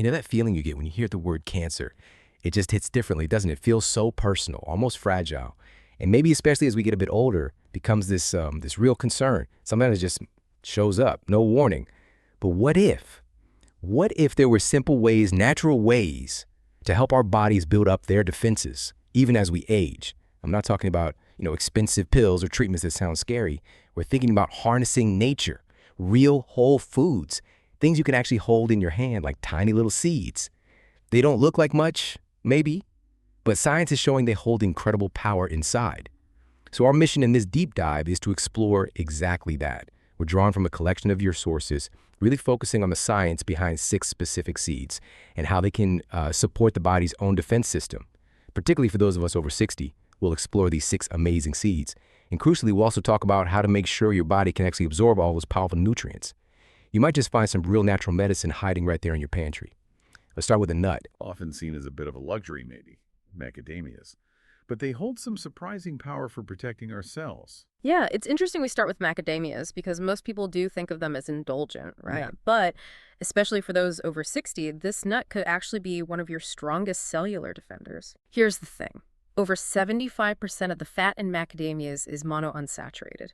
You know that feeling you get when you hear the word cancer? It just hits differently, doesn't it? It feels so personal, almost fragile. And maybe especially as we get a bit older, becomes this real concern. Something that just shows up, no warning. But what if? What if there were simple ways, natural ways to help our bodies build up their defenses, even as we age? I'm not talking about, expensive pills or treatments that sound scary. We're thinking about harnessing nature, real whole foods, things you can actually hold in your hand like tiny little seeds. They don't look like much, maybe, but science is showing they hold incredible power inside. So our mission in this deep dive is to explore exactly that. We're drawn from a collection of your sources, really focusing on the science behind 6 specific seeds and how they can support the body's own defense system. Particularly for those of us over 60, we'll explore these 6 amazing seeds. And crucially, we'll also talk about how to make sure your body can actually absorb all those powerful nutrients. You might just find some real natural medicine hiding right there in your pantry. Let's start with a nut. Often seen as a bit of a luxury, maybe, macadamias. But they hold some surprising power for protecting our cells. Yeah, it's interesting we start with macadamias because most people do think of them as indulgent, right? Yeah. But especially for those over 60, this nut could actually be one of your strongest cellular defenders. Here's the thing. Over 75% of the fat in macadamias is monounsaturated.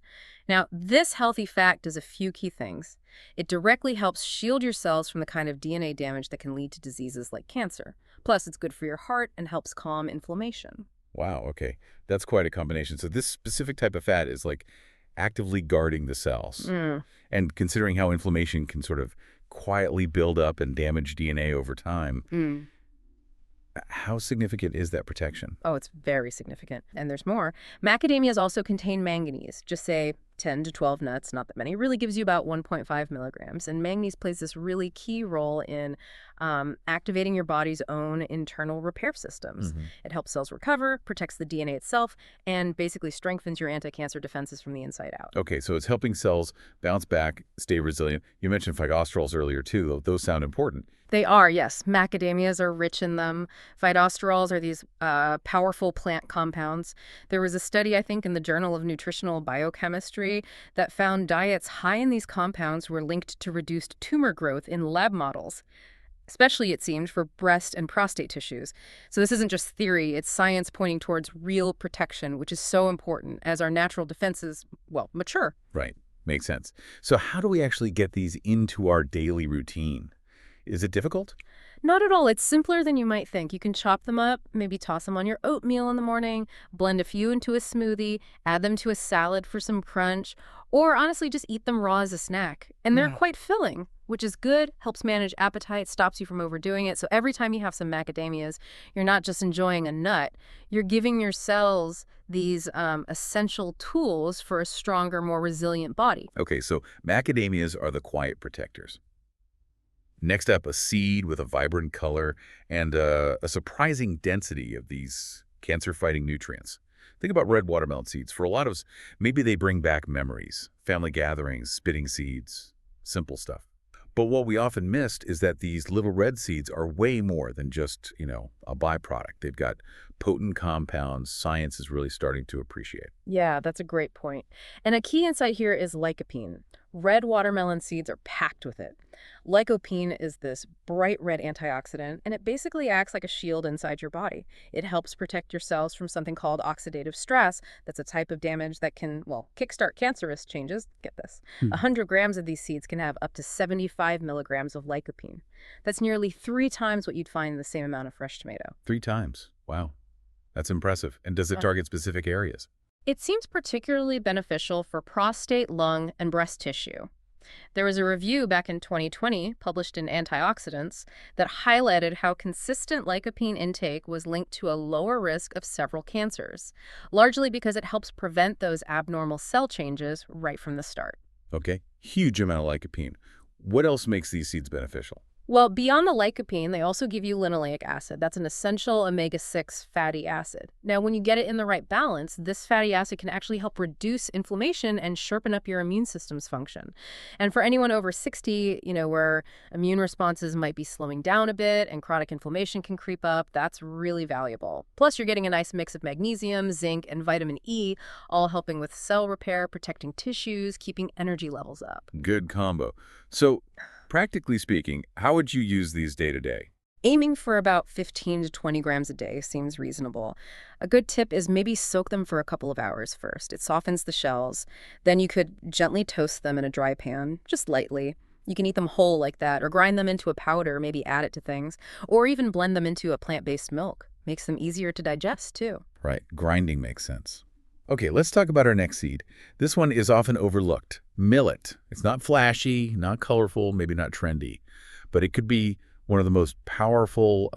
Now, this healthy fat does a few key things. It directly helps shield your cells from the kind of DNA damage that can lead to diseases like cancer. Plus, it's good for your heart and helps calm inflammation. Wow, okay. That's quite a combination. So this specific type of fat is like actively guarding the cells. And considering how inflammation can sort of quietly build up and damage DNA over time, how significant is that protection? Oh, it's very significant. And there's more. Macadamias also contain manganese, just say 10 to 12 nuts, not that many, really gives you about 1.5 milligrams. And manganese plays this really key role in activating your body's own internal repair systems. It helps cells recover, protects the DNA itself, and basically strengthens your anti-cancer defenses from the inside out. Okay, so it's helping cells bounce back, stay resilient. You mentioned phytosterols earlier, too. Those sound important. They are, yes. Macadamias are rich in them. Phytosterols are these powerful plant compounds. There was a study, I think, in the Journal of Nutritional Biochemistry that found diets high in these compounds were linked to reduced tumor growth in lab models, especially, it seemed, for breast and prostate tissues. So this isn't just theory, it's science pointing towards real protection, which is so important as our natural defenses, mature. Right. Makes sense. So how do we actually get these into our daily routine? Is it difficult? Not at all. It's simpler than you might think. You can chop them up, maybe toss them on your oatmeal in the morning, blend a few into a smoothie, add them to a salad for some crunch, or honestly just eat them raw as a snack. And they're quite filling, which is good, helps manage appetite, stops you from overdoing it. So every time you have some macadamias, you're not just enjoying a nut, you're giving your cells these essential tools for a stronger, more resilient body. Okay, so macadamias are the quiet protectors. Next up, a seed with a vibrant color and a surprising density of these cancer-fighting nutrients. Think about red watermelon seeds. For a lot of us, maybe they bring back memories, family gatherings, spitting seeds, simple stuff. But what we often missed is that these little red seeds are way more than just, a byproduct. They've got potent compounds science is really starting to appreciate. Yeah, that's a great point. And a key insight here is lycopene. Red watermelon seeds are packed with it. Lycopene is this bright red antioxidant, and it basically acts like a shield inside your body. It helps protect your cells from something called oxidative stress. That's a type of damage that can, kickstart cancerous changes. Get this. 100 grams of these seeds can have up to 75 milligrams of lycopene. That's nearly 3 times what you'd find in the same amount of fresh tomato. 3 times. Wow. That's impressive. And does it target specific areas? It seems particularly beneficial for prostate, lung, and breast tissue. There was a review back in 2020, published in Antioxidants, that highlighted how consistent lycopene intake was linked to a lower risk of several cancers, largely because it helps prevent those abnormal cell changes right from the start. Okay. Huge amount of lycopene. What else makes these seeds beneficial? Well, beyond the lycopene, they also give you linoleic acid. That's an essential omega-6 fatty acid. Now, when you get it in the right balance, this fatty acid can actually help reduce inflammation and sharpen up your immune system's function. And for anyone over 60, where immune responses might be slowing down a bit and chronic inflammation can creep up, that's really valuable. Plus, you're getting a nice mix of magnesium, zinc, and vitamin E, all helping with cell repair, protecting tissues, keeping energy levels up. Good combo. So Practically speaking, how would you use these day to day? Aiming for about 15 to 20 grams a day seems reasonable. A good tip is maybe soak them for a couple of hours first. It softens the shells. Then you could gently toast them in a dry pan, just lightly. You can eat them whole like that, or grind them into a powder, maybe add it to things, or even blend them into a plant-based milk. Makes them easier to digest, too. Right, grinding makes sense. Okay, let's talk about our next seed. This one is often overlooked. Millet. It's not flashy, not colorful, maybe not trendy, but it could be one of the most powerful,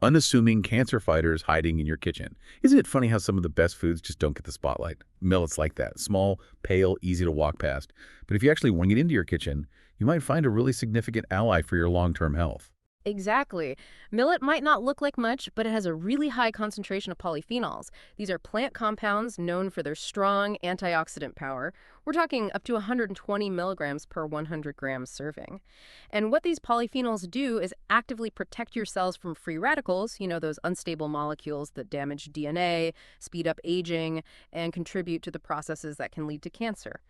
unassuming cancer fighters hiding in your kitchen. Isn't it funny how some of the best foods just don't get the spotlight? Millet's like that. Small, pale, easy to walk past. But if you actually wing it into your kitchen, you might find a really significant ally for your long-term health. Exactly. Millet might not look like much, but it has a really high concentration of polyphenols. These are plant compounds known for their strong antioxidant power. We're talking up to 120 milligrams per 100 grams serving. And what these polyphenols do is actively protect your cells from free radicals, those unstable molecules that damage DNA, speed up aging, and contribute to the processes that can lead to cancer.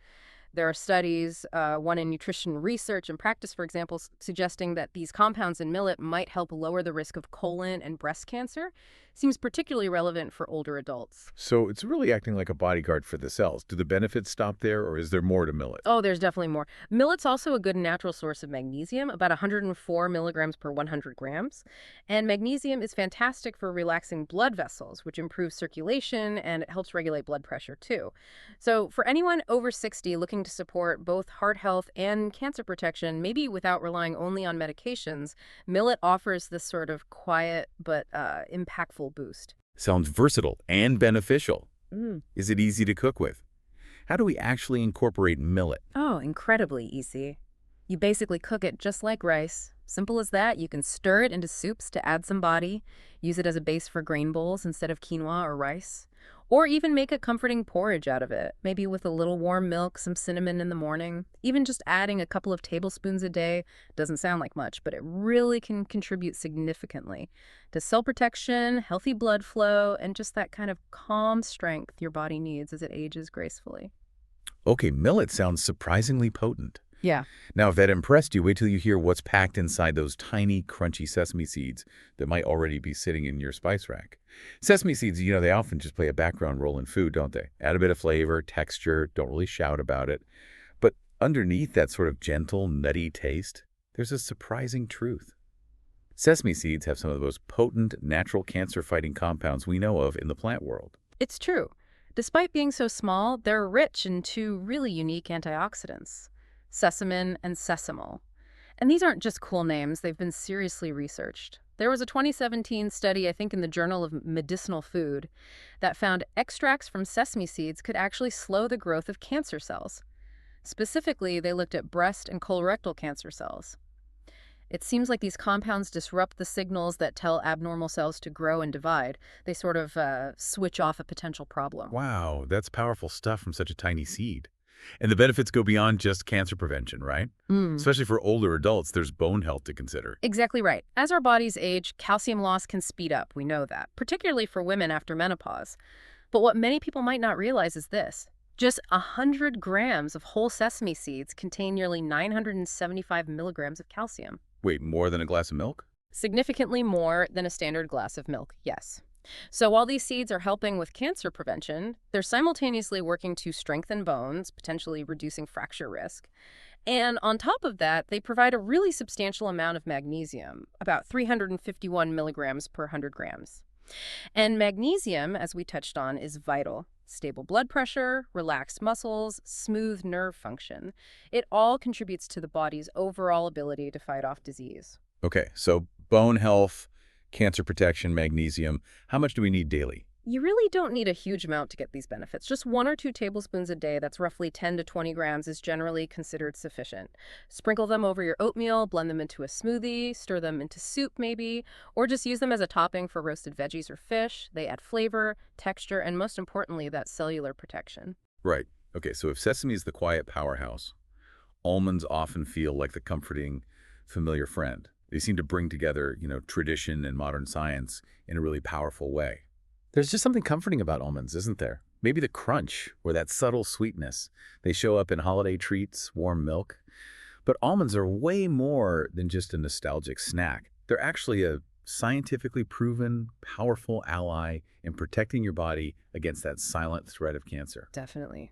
There are studies, one in nutrition research and practice, for example, suggesting that these compounds in millet might help lower the risk of colon and breast cancer. Seems particularly relevant for older adults. So it's really acting like a bodyguard for the cells. Do the benefits stop there, or is there more to millet? Oh, there's definitely more. Millet's also a good natural source of magnesium, about 104 milligrams per 100 grams. And magnesium is fantastic for relaxing blood vessels, which improves circulation and it helps regulate blood pressure too. So for anyone over 60 looking to support both heart health and cancer protection, maybe without relying only on medications, millet offers this sort of quiet but impactful boost. Sounds versatile and beneficial. Mm. Is it easy to cook with? How do we actually incorporate millet? Oh, incredibly easy. You basically cook it just like rice. Simple as that. You can stir it into soups to add some body, use it as a base for grain bowls instead of quinoa or rice, or even make a comforting porridge out of it, maybe with a little warm milk, some cinnamon in the morning. Even just adding a couple of tablespoons a day doesn't sound like much, but it really can contribute significantly to cell protection, healthy blood flow, and just that kind of calm strength your body needs as it ages gracefully. Okay, millet sounds surprisingly potent. Yeah. Now, if that impressed you, wait till you hear what's packed inside those tiny, crunchy sesame seeds that might already be sitting in your spice rack. Sesame seeds, they often just play a background role in food, don't they? Add a bit of flavor, texture, don't really shout about it. But underneath that sort of gentle, nutty taste, there's a surprising truth. Sesame seeds have some of the most potent, natural cancer-fighting compounds we know of in the plant world. It's true. Despite being so small, they're rich in two really unique antioxidants, sesamin and sesamol. And these aren't just cool names, they've been seriously researched. There was a 2017 study, I think in the Journal of Medicinal Food, that found extracts from sesame seeds could actually slow the growth of cancer cells. Specifically, they looked at breast and colorectal cancer cells. It seems like these compounds disrupt the signals that tell abnormal cells to grow and divide. They sort of switch off a potential problem. Wow, that's powerful stuff from such a tiny seed. And the benefits go beyond just cancer prevention, right? Especially for older adults, there's bone health to consider. Exactly right. As our bodies age, calcium loss can speed up. We know that, particularly for women after menopause. But what many people might not realize is this. Just 100 grams of whole sesame seeds contain nearly 975 milligrams of calcium. Wait, more than a glass of milk? Significantly more than a standard glass of milk, yes. So while these seeds are helping with cancer prevention, they're simultaneously working to strengthen bones, potentially reducing fracture risk. And on top of that, they provide a really substantial amount of magnesium, about 351 milligrams per 100 grams. And magnesium, as we touched on, is vital. Stable blood pressure, relaxed muscles, smooth nerve function. It all contributes to the body's overall ability to fight off disease. Okay, so bone health, cancer protection, magnesium. How much do we need daily? You really don't need a huge amount to get these benefits. Just 1 or 2 tablespoons a day, that's roughly 10 to 20 grams, is generally considered sufficient. Sprinkle them over your oatmeal, blend them into a smoothie, stir them into soup maybe, or just use them as a topping for roasted veggies or fish. They add flavor, texture, and most importantly, that cellular protection. Right. Okay, so if sesame is the quiet powerhouse, almonds often feel like the comforting, familiar friend. They seem to bring together, tradition and modern science in a really powerful way. There's just something comforting about almonds, isn't there? Maybe the crunch or that subtle sweetness. They show up in holiday treats, warm milk. But almonds are way more than just a nostalgic snack. They're actually a scientifically proven, powerful ally in protecting your body against that silent threat of cancer. Definitely.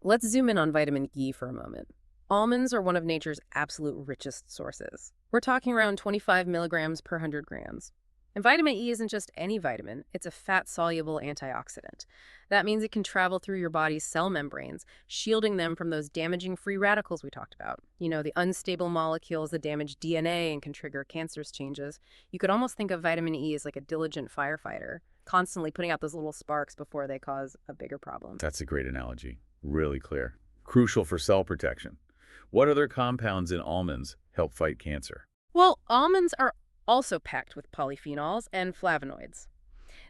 Let's zoom in on vitamin E for a moment. Almonds are one of nature's absolute richest sources. We're talking around 25 milligrams per 100 grams. And vitamin E isn't just any vitamin, it's a fat-soluble antioxidant. That means it can travel through your body's cell membranes, shielding them from those damaging free radicals we talked about. You know, the unstable molecules that damage DNA and can trigger cancerous changes. You could almost think of vitamin E as like a diligent firefighter, constantly putting out those little sparks before they cause a bigger problem. That's a great analogy. Really clear. Crucial for cell protection. What other compounds in almonds help fight cancer? Well, almonds are also packed with polyphenols and flavonoids.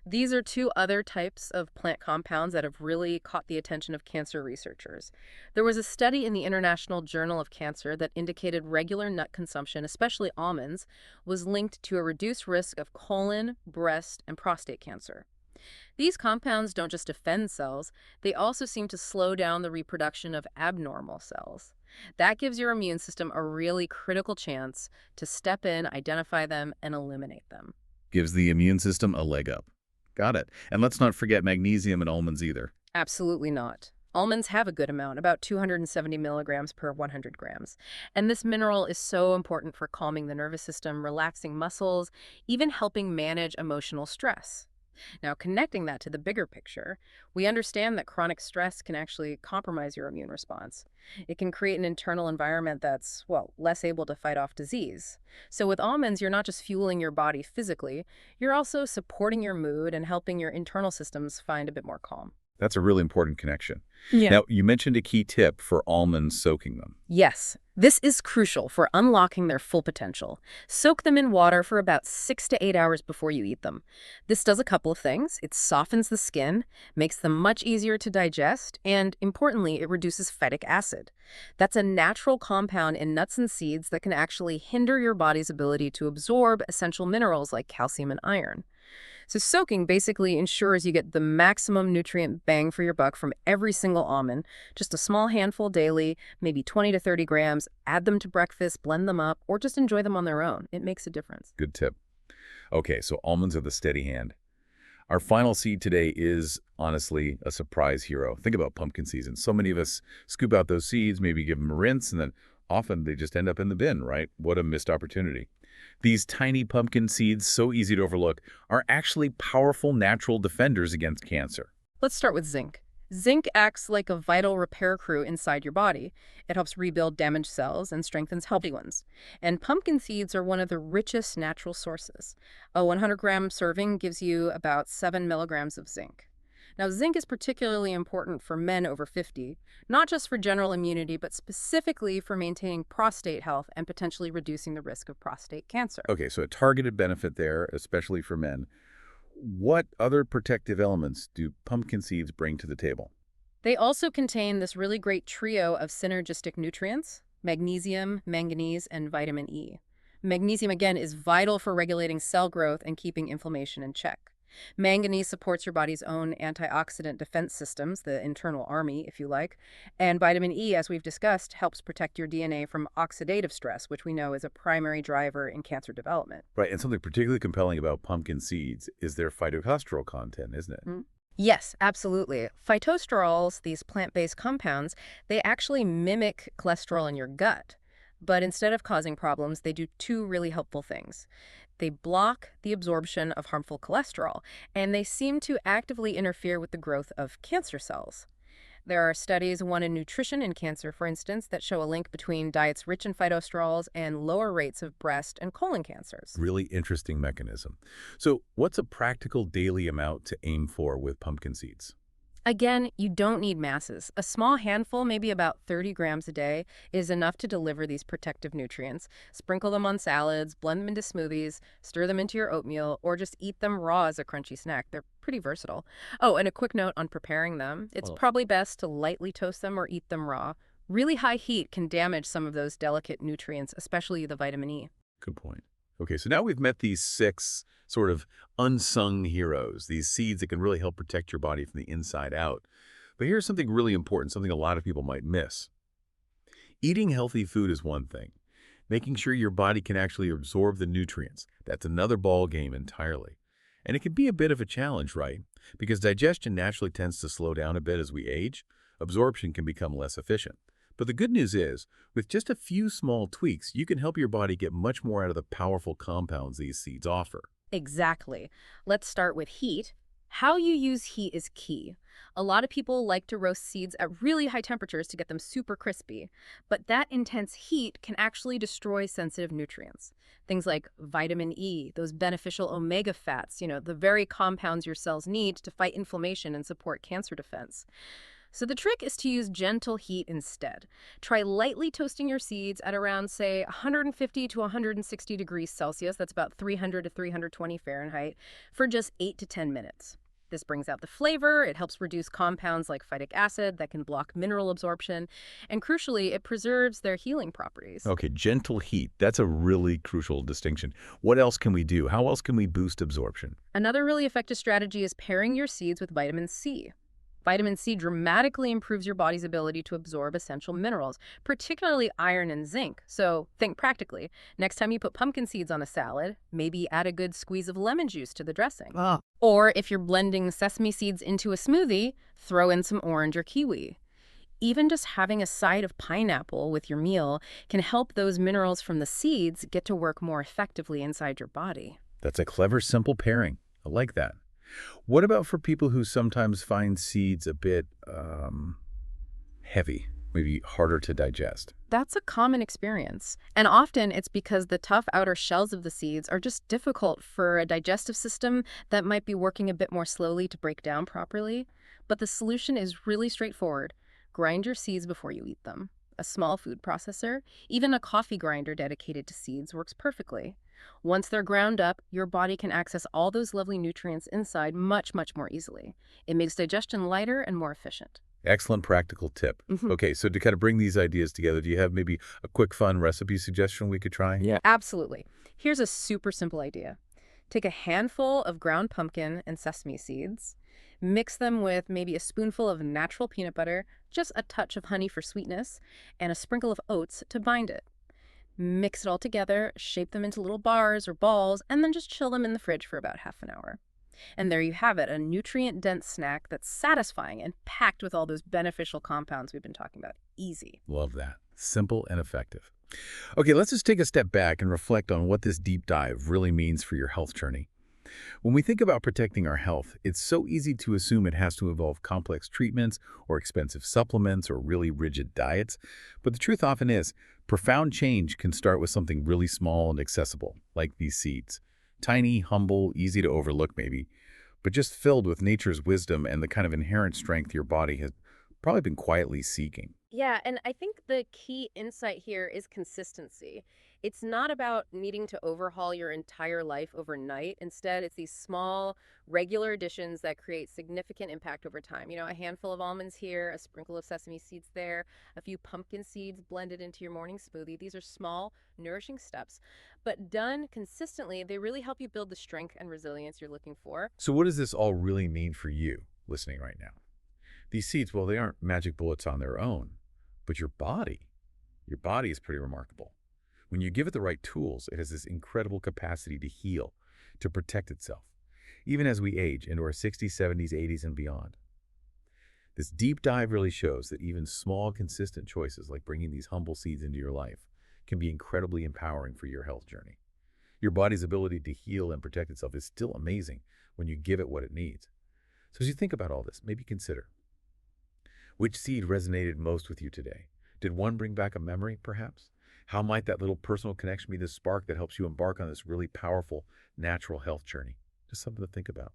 These are two other types of plant compounds that have really caught the attention of cancer researchers. There was a study in the International Journal of Cancer that indicated regular nut consumption, especially almonds, was linked to a reduced risk of colon, breast, and prostate cancer. These compounds don't just defend cells, they also seem to slow down the reproduction of abnormal cells. That gives your immune system a really critical chance to step in, identify them, and eliminate them. Gives the immune system a leg up. Got it. And let's not forget magnesium in almonds either. Absolutely not. Almonds have a good amount, about 270 milligrams per 100 grams. And this mineral is so important for calming the nervous system, relaxing muscles, even helping manage emotional stress. Now, connecting that to the bigger picture, we understand that chronic stress can actually compromise your immune response. It can create an internal environment that's, well, less able to fight off disease. So with almonds, you're not just fueling your body physically, you're also supporting your mood and helping your internal systems find a bit more calm. That's a really important connection. Yeah. Now, you mentioned a key tip for almonds soaking them. Yes, this is crucial for unlocking their full potential. Soak them in water for about 6 to 8 hours before you eat them. This does a couple of things. It softens the skin, makes them much easier to digest, and importantly, it reduces phytic acid. That's a natural compound in nuts and seeds that can actually hinder your body's ability to absorb essential minerals like calcium and iron. So soaking basically ensures you get the maximum nutrient bang for your buck from every single almond, just a small handful daily, maybe 20 to 30 grams, add them to breakfast, blend them up, or just enjoy them on their own. It makes a difference. Good tip. Okay, so almonds are the steady hand. Our final seed today is, honestly, a surprise hero. Think about pumpkin season. So many of us scoop out those seeds, maybe give them a rinse, and then often they just end up in the bin, right? What a missed opportunity. These tiny pumpkin seeds, so easy to overlook, are actually powerful natural defenders against cancer. Let's start with zinc. Zinc acts like a vital repair crew inside your body. It helps rebuild damaged cells and strengthens healthy ones. And pumpkin seeds are one of the richest natural sources. A 100-gram serving gives you about 7 milligrams of zinc. Now, zinc is particularly important for men over 50, not just for general immunity, but specifically for maintaining prostate health and potentially reducing the risk of prostate cancer. Okay, so a targeted benefit there, especially for men. What other protective elements do pumpkin seeds bring to the table? They also contain this really great trio of synergistic nutrients: magnesium, manganese, and vitamin E. Magnesium, again, is vital for regulating cell growth and keeping inflammation in check. Manganese supports your body's own antioxidant defense systems, the internal army, if you like. And vitamin E, as we've discussed, helps protect your DNA from oxidative stress, which we know is a primary driver in cancer development. Right, and something particularly compelling about pumpkin seeds is their phytocholesterol content, isn't it? Yes, absolutely. Phytosterols, these plant-based compounds, they actually mimic cholesterol in your gut. But instead of causing problems, they do two really helpful things. They block the absorption of harmful cholesterol, and they seem to actively interfere with the growth of cancer cells. There are studies, one in nutrition and cancer, for instance, that show a link between diets rich in phytosterols and lower rates of breast and colon cancers. Really interesting mechanism. So what's a practical daily amount to aim for with pumpkin seeds? Again, you don't need masses. A small handful, maybe about 30 grams a day, is enough to deliver these protective nutrients. Sprinkle them on salads, blend them into smoothies, stir them into your oatmeal, or just eat them raw as a crunchy snack. They're pretty versatile. Oh, and a quick note on preparing them. It's probably best to lightly toast them or eat them raw. Really high heat can damage some of those delicate nutrients, especially the vitamin E. Good point. Okay, so now we've met these 6 sort of unsung heroes, these seeds that can really help protect your body from the inside out. But here's something really important, something a lot of people might miss. Eating healthy food is one thing. Making sure your body can actually absorb the nutrients, that's another ball game entirely. And it can be a bit of a challenge, right? Because digestion naturally tends to slow down a bit as we age. Absorption can become less efficient. But the good news is, with just a few small tweaks, you can help your body get much more out of the powerful compounds these seeds offer. Exactly. Let's start with heat. How you use heat is key. A lot of people like to roast seeds at really high temperatures to get them super crispy, but that intense heat can actually destroy sensitive nutrients. Things like vitamin E, those beneficial omega fats, the very compounds your cells need to fight inflammation and support cancer defense. So the trick is to use gentle heat instead. Try lightly toasting your seeds at around, say, 150 to 160 degrees Celsius, that's about 300 to 320 Fahrenheit, for just 8 to 10 minutes. This brings out the flavor, it helps reduce compounds like phytic acid that can block mineral absorption, and crucially, it preserves their healing properties. Okay, gentle heat. That's a really crucial distinction. What else can we do? How else can we boost absorption? Another really effective strategy is pairing your seeds with vitamin C. Vitamin C dramatically improves your body's ability to absorb essential minerals, particularly iron and zinc. So think practically. Next time you put pumpkin seeds on a salad, maybe add a good squeeze of lemon juice to the dressing. Or if you're blending sesame seeds into a smoothie, throw in some orange or kiwi. Even just having a side of pineapple with your meal can help those minerals from the seeds get to work more effectively inside your body. That's a clever, simple pairing. I like that. What about for people who sometimes find seeds a bit heavy, maybe harder to digest? That's a common experience. And often it's because the tough outer shells of the seeds are just difficult for a digestive system that might be working a bit more slowly to break down properly. But the solution is really straightforward. Grind your seeds before you eat them. A small food processor, even a coffee grinder dedicated to seeds works perfectly. Once they're ground up, your body can access all those lovely nutrients inside much, much more easily. It makes digestion lighter and more efficient. Excellent practical tip. Okay, so to kind of bring these ideas together, do you have maybe a quick, fun recipe suggestion we could try? Yeah. Absolutely. Here's a super simple idea. Take a handful of ground pumpkin and sesame seeds, mix them with maybe a spoonful of natural peanut butter, just a touch of honey for sweetness, and a sprinkle of oats to bind it. Mix it all together, shape them into little bars or balls, and then just chill them in the fridge for about half an hour. And there you have it, a nutrient-dense snack that's satisfying and packed with all those beneficial compounds we've been talking about. Easy. Love that. Simple and effective. Okay, let's just take a step back and reflect on what this deep dive really means for your health journey. When we think about protecting our health, it's so easy to assume it has to involve complex treatments or expensive supplements or really rigid diets. But the truth often is, profound change can start with something really small and accessible, like these seeds. Tiny, humble, easy to overlook maybe, but just filled with nature's wisdom and the kind of inherent strength your body has probably been quietly seeking. Yeah, and I think the key insight here is consistency. It's not about needing to overhaul your entire life overnight. Instead, it's these small, regular additions that create significant impact over time. A handful of almonds here, a sprinkle of sesame seeds there, a few pumpkin seeds blended into your morning smoothie. These are small, nourishing steps, but done consistently, they really help you build the strength and resilience you're looking for. So what does this all really mean for you listening right now? These seeds, well, they aren't magic bullets on their own, but your body is pretty remarkable. When you give it the right tools, it has this incredible capacity to heal, to protect itself, even as we age into our 60s, 70s, 80s, and beyond. This deep dive really shows that even small, consistent choices like bringing these humble seeds into your life can be incredibly empowering for your health journey. Your body's ability to heal and protect itself is still amazing when you give it what it needs. So as you think about all this, maybe consider, which seed resonated most with you today? Did one bring back a memory, perhaps? How might that little personal connection be the spark that helps you embark on this really powerful, natural health journey? Just something to think about.